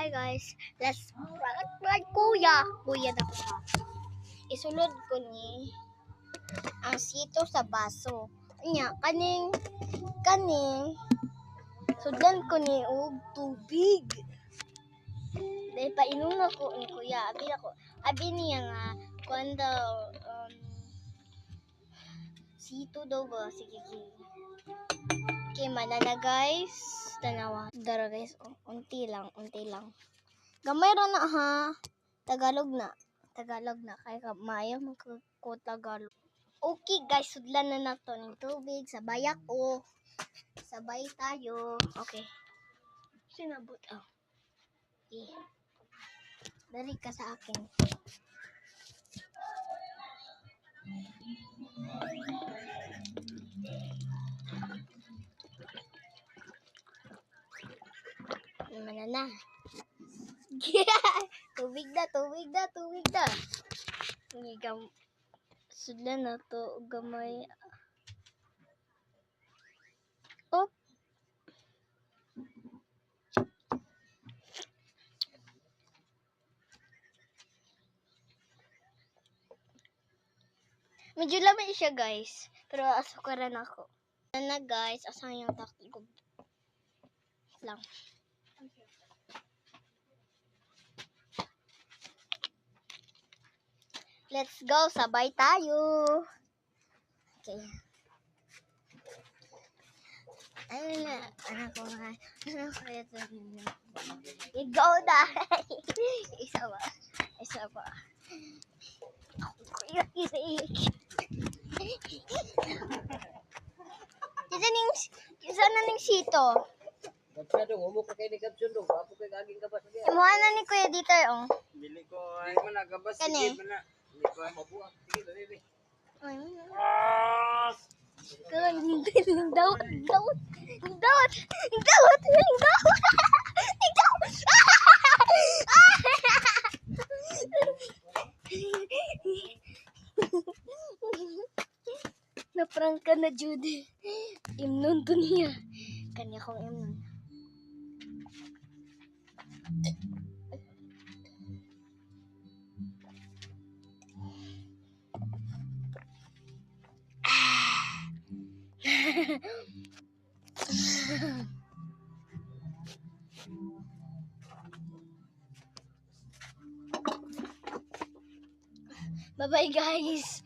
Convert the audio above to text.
Hi guys, let's prank kuya. Kuya na ko ha. Isulod ko ni ang sito sa baso. Anya, kaning sudan ko ni og tubig. Dahil painom na ko ni kuya. Abi niya nga, kuan daw, sito daw ba? Sige. Okay, manana guys. Tanawa. Dara guys, unti lang. Gamay ra na ha. Tagalog na. Kaya maayo ko Tagalog. Okay guys, sudlan na nato ng tubig. Sabay ako. Sabay tayo. Okay. Sinabot ako. Okay. Dari ka sa akin. Manana. Tubig na. Sudlan na to. Gamay. Oh. Medyo lamay siya guys. Pero asukaran ako. Na guys, asan yung taktik ko? Lang. Let's go, sabay tayo. Okay. Ano ko ito? Ikaw na. Isa ba? Kuya, Kisa na ning sito. Kapsado, umo ka kay ni Kapsyon do. Apo kay gaging kabas niya. Imuha na ni Kuya Dieter, oh. Dili ko ay mo na kabas sige man na. Dili ko ay mabuak. Sige, dali. Kalang daw. Naprang ka na, Judy. Imnon to niya. Kanya kong imnon. Bye-bye guys.